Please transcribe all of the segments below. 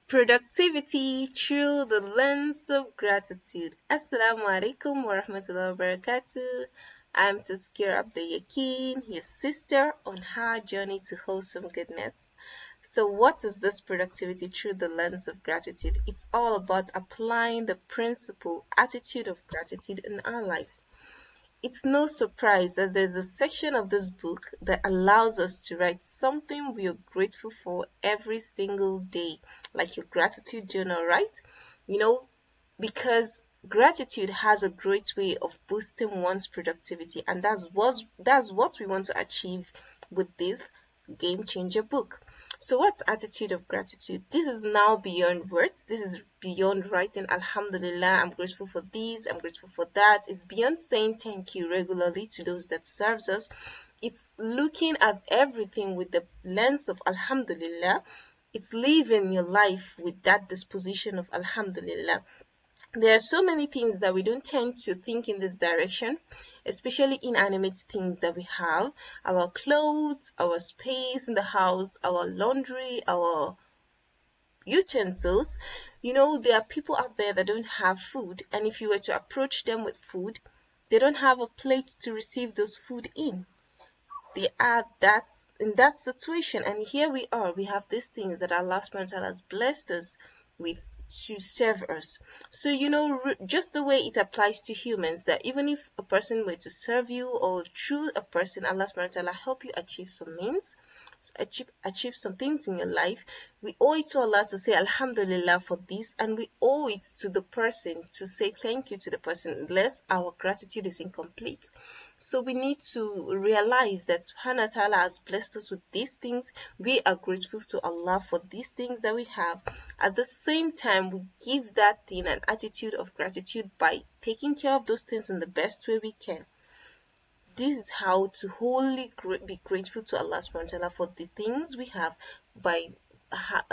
Productivity through the lens of gratitude. Assalamu alaikum wa rahmatullahi wa barakatuh. I'm Tazkir Abdul Yaqeen, your sister on her journey to wholesome goodness. So, what is this productivity through the lens of gratitude? It's all about applying the principle, attitude of gratitude in our lives. It's no surprise that there's a section of this book that allows us to write something we are grateful for every single day, like your gratitude journal, right? You know, because gratitude has a great way of boosting one's productivity, and that's what we want to achieve with this game changer book. So what's attitude of gratitude? This is now beyond words. This is beyond writing Alhamdulillah, I'm grateful for this, I'm grateful for that. It's beyond saying thank you regularly to those that serves us. It's looking at everything with the lens of Alhamdulillah. It's living your life with that disposition of Alhamdulillah. There are so many things that we don't tend to think in this direction, especially inanimate things that we have, our clothes, our space in the house, our laundry, our utensils. There are people out there that don't have food, and if you were to approach them with food, they don't have a plate to receive those food in. They are that's in that situation, and here we are. We have these things that Allah subhanahu wa ta'ala has blessed us with to serve us. So just the way it applies to humans, that even if a person were to serve you, or through a person Allah subhanahu wa ta'ala help you achieve some means, achieve some things in your life, we owe it to Allah to say Alhamdulillah for this, and we owe it to the person to say thank you to the person, unless our gratitude is incomplete. So we need to realize that Subhanahu wa ta'ala has blessed us with these things. We are grateful to Allah for these things that we have. At the same time, we give that thing an attitude of gratitude by taking care of those things in the best way we can. This is how to wholly be grateful to Allah subhanahu wa ta'ala for the things we have, by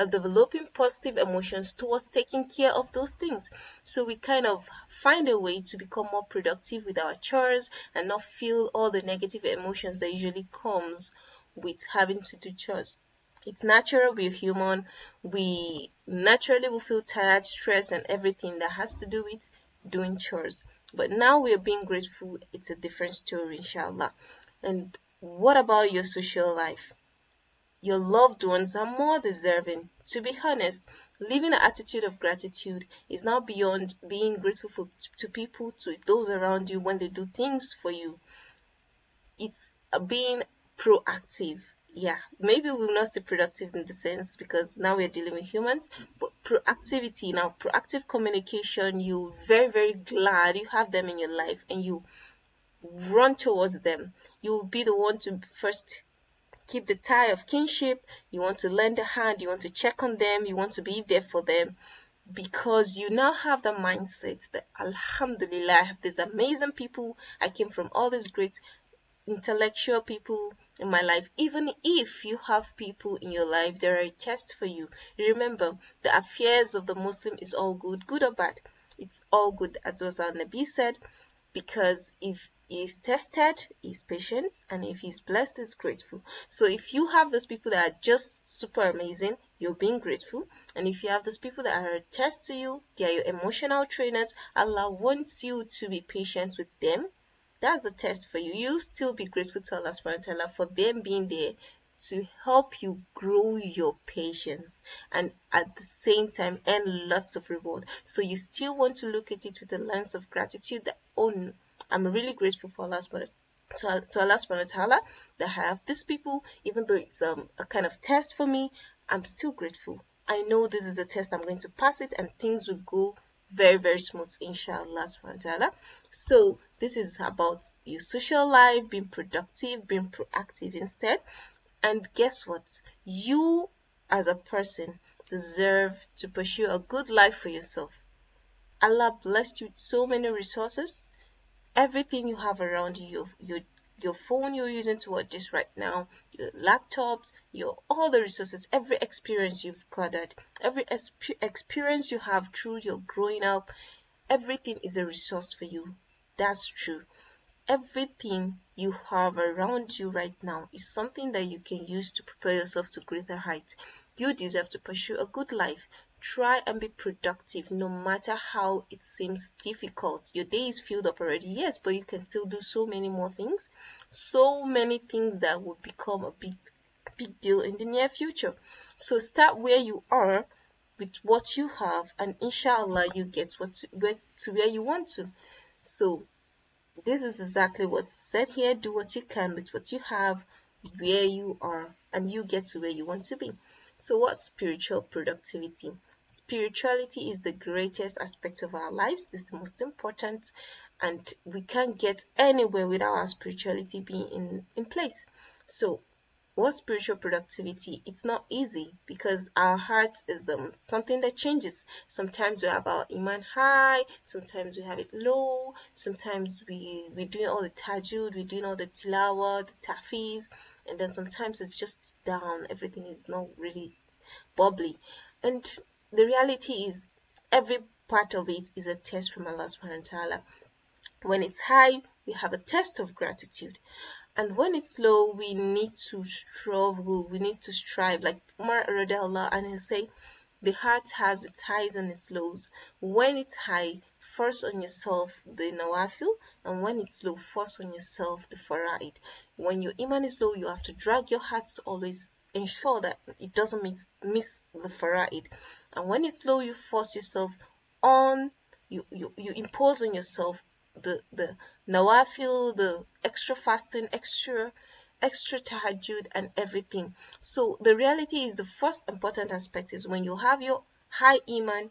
developing positive emotions towards taking care of those things. So we kind of find a way to become more productive with our chores and not feel all the negative emotions that usually comes with having to do chores. It's natural, we're human, we naturally will feel tired, stressed, and everything that has to do with doing chores. But now we're being grateful, it's a different story, inshallah. And what about your social life? Your loved ones are more deserving. To be honest, living an attitude of gratitude is now beyond being grateful to people, to those around you when they do things for you. It's being proactive. Yeah, maybe we'll not say productive in the sense, because now we're dealing with humans, but proactivity now, proactive communication, you're very, very glad you have them in your life and you run towards them. You'll be the one to first keep the tie of kinship. You want to lend a hand, you want to check on them, you want to be there for them, because you now have the mindset that Alhamdulillah, I have these amazing people. I came from all these great intellectual people in my life. Even if you have people in your life, there are a test for you. Remember, the affairs of the Muslim is all good, good or bad. It's all good, as was our Nabi said, because if he's tested, he's patient, and if he's blessed, he's grateful. So if you have those people that are just super amazing, you're being grateful. And if you have those people that are a test to you, they are your emotional trainers, Allah wants you to be patient with them. That's a test for you. You still be grateful to Allah subhanahu wa ta'ala for them being there to help you grow your patience, and at the same time earn lots of reward. So you still want to look at it with the lens of gratitude, that oh, I'm really grateful for Allah to Allah subhanahu wa ta'ala that I have these people. Even though it's a kind of test for me, I'm still grateful. I know this is a test, I'm going to pass it, and things will go very, very smooth, inshallah subhanahu wa ta'ala. So this is about your social life, being productive, being proactive instead. And guess what? You as a person deserve to pursue a good life for yourself. Allah blessed you with so many resources. Everything you have around you, your phone you're using to watch this right now, your laptops, your all the resources, every experience you've gathered, every experience you have through your growing up, everything is a resource for you. That's true. Everything you have around you right now is something that you can use to prepare yourself to greater heights. You deserve to pursue a good life. try and be productive no matter how it seems difficult. Your day is filled up already, yes, but you can still do so many more things, so many things that will become a big deal in the near future. So start where you are with what you have, and inshallah you get where you want to. So this is exactly what's said here. Do what you can with what you have, where you are, and you get to where you want to be. So what's spiritual productivity? Spirituality is the greatest aspect of our lives, it's the most important, and we can't get anywhere without our spirituality being in place. So what spiritual productivity? It's not easy because our heart is something that changes. Sometimes we have our iman high, sometimes we have it low, sometimes we're doing all the tajud, we're doing all the tilawa, the tafiz, and then sometimes it's just down, everything is not really bubbly. And the reality is every part of it is a test from Allah subhanahu wa ta'ala. When it's high, we have a test of gratitude. And when it's low, we need to struggle, we need to strive. Like Umar radiallahu anhu say, the heart has its highs and its lows. When it's high, force on yourself the nawafil, and when it's low, force on yourself the fara'id. When your iman is low, you have to drag your heart to always ensure that it doesn't miss the fara'id. And when it's low, you force yourself on, you impose on yourself the nawafil, the extra fasting, extra tahajjud and everything. So the reality is the first important aspect is when you have your high iman,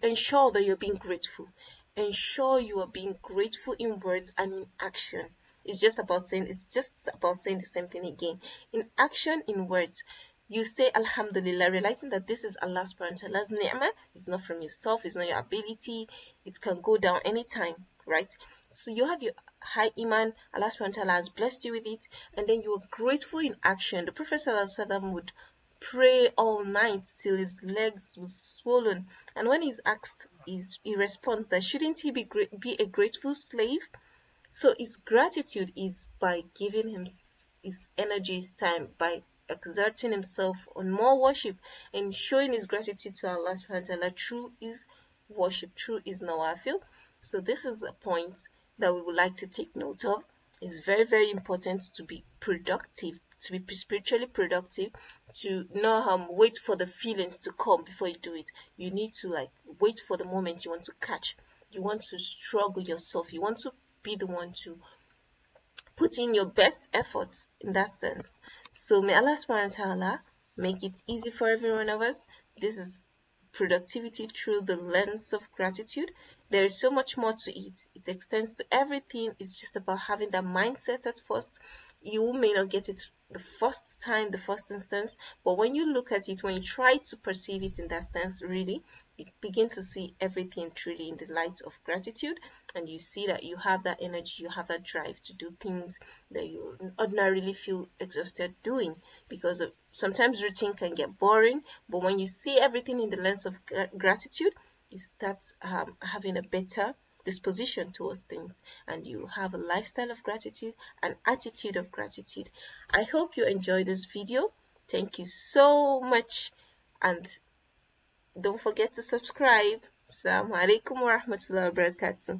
ensure that you're being grateful. Ensure you are being grateful in words and in action. It's just about saying the same thing again. In action, in words. You say Alhamdulillah, realizing that this is Allah's subhanahu ni'mah. It's not from yourself, it's not your ability, it can go down anytime, right? So you have your high iman, Allah subhanahu has blessed you with it, and then you are grateful in action. The Prophet ﷺ would pray all night till his legs were swollen, and when he's asked, he responds that shouldn't he be a grateful slave? So his gratitude is by giving him his energy, his time, by exerting himself on more worship and showing his gratitude to Allah subhanahu wa ta'ala through his worship, through his nawafil. So this is a point that we would like to take note of. It's very, very important to be productive, to be spiritually productive, to not wait for the feelings to come before you do it. You need to wait for the moment you want to catch. You want to struggle yourself. You want to be the one to put in your best efforts in that sense. So may Allah subhanahu wa ta'ala make it easy for every one of us. This is productivity through the lens of gratitude. There is so much more to it. It extends to everything. It's just about having that mindset at first. You may not get it the first time, the first instance, but when you look at it, when you try to perceive it in that sense, really, you begin to see everything truly in the light of gratitude, and you see that you have that energy, you have that drive to do things that you ordinarily feel exhausted doing, because sometimes routine can get boring, but when you see everything in the lens of gratitude, you start having a better disposition towards things, and you have a lifestyle of gratitude, an attitude of gratitude. I hope you enjoyed this video. Thank you so much, and don't forget to subscribe. Assalamu alaikum wa rahmatullahi wa barakatuh.